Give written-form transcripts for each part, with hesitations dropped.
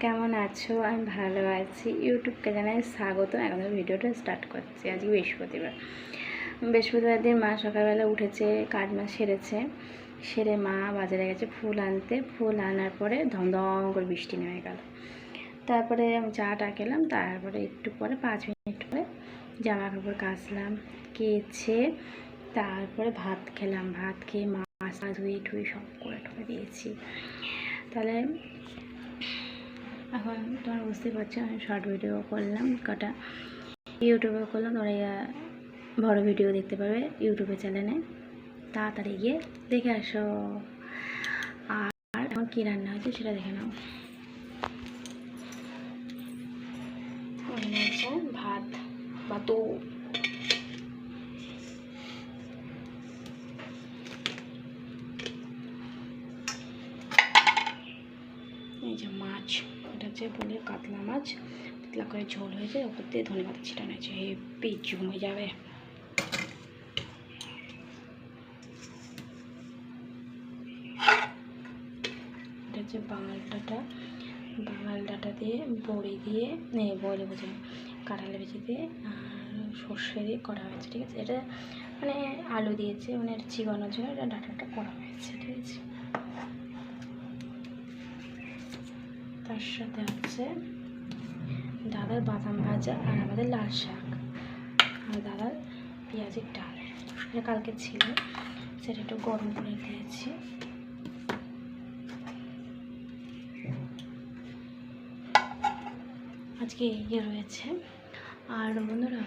কেমন আছো? আমি ভালো আছি। ইউটিউবকে জানাই স্বাগত। এখন ভিডিওটা স্টার্ট করছি। আজকে বৃহস্পতিবার দিন মা সকালবেলা উঠেছে, কাজ মা সেরে মা বাজারে গেছে ফুল আনতে। ফুল আনার পরে ধমধম করে বৃষ্টি নেমে গেল। তারপরে আমি চাটা খেলাম। তারপরে একটু পরে 5 মিনিট পরে জামা কাপড় কাচলাম, কেচে তারপরে ভাত খেলাম। ভাত খেয়ে মাছ ধুয়ে ঠুয়ে সব করে ঠুয়ে দিয়েছি। তাহলে এখন তোমরা বুঝতে পারছো, আমি শর্ট ভিডিও করলাম, কটা ইউটিউবে করলাম। তোমরা বড় ভিডিও দেখতে পারবে ইউটিউবে চ্যানেলে, তাড়াতাড়ি গিয়ে দেখে আসো। আর এখন কী রান্না হয়েছে সেটা দেখে নাও। ভাত ভাতো, এই যে মাছ, এটা হচ্ছে বলে কাতলা মাছ, পাতলা করে ঝোল হয়েছে, ওপর দিয়ে ধনে পাতা ছিটানো হয়েছে, হেভি জমে যাবে। এটা হচ্ছে বাঙাল ডাঁটা দিয়ে বড়ি দিয়ে বড়ি বুঝে কাঁঠালে বেঁচে দিয়ে আর সর্ষে দিয়ে করা হয়েছে, ঠিক আছে। এটা মানে আলু দিয়েছে, মানে এটা চিবানোর জন্য এটা ডাঁটাটা করা হয়েছে, ঠিক আছে। তার সাথে হচ্ছে দাদার বাদাম ভাজা আর আমাদের লাল শাক আর দাদার পেঁয়াজের ডাল। এটা কালকে ছিল, সেটা একটু গরম করে দিয়েছি। আজকে রয়েছে। আর বন্ধুরা,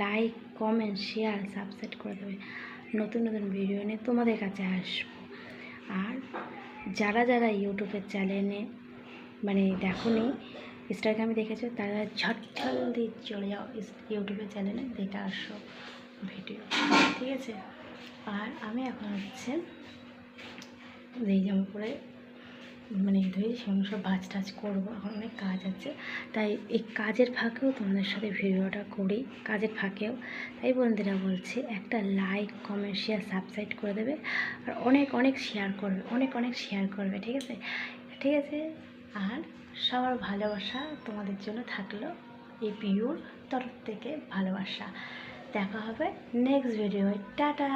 লাইক, কমেন্ট, শেয়ার, সাবস্ক্রাইব করে দেবে। নতুন নতুন ভিডিও নিয়ে তোমাদের কাছে আসবো। আর যারা যারা ইউটিউবের চ্যানেলে মানে দেখোনি, ইনস্টাগ্রামে দেখেছো, তারা ঝটঝল দিয়ে চলে যাও ইউটিউবের চ্যানেলে, দেখে আসো ভিডিও, ঠিক আছে। আর আমি এখন হচ্ছে এই জামা পরে মানে ধুয়ে সেগুলো সব ভাজ টাজ করবো। এখন অনেক কাজ আছে, তাই এই কাজের ফাঁকেও তোমাদের সাথে ভিডিওটা করি, কাজের ফাঁকেও। তাই বন্ধুরা বলছি, একটা লাইক, কমেন্ট, শেয়ার, সাবস্ক্রাইব করে দেবে। আর অনেক অনেক শেয়ার করবে, অনেক শেয়ার করবে, ঠিক আছে, ঠিক আছে। আর সবার ভালোবাসা তোমাদের জন্য থাকলো, এই পিওর তরফ থেকে ভালোবাসা। দেখা হবে নেক্সট ভিডিও। টাটা।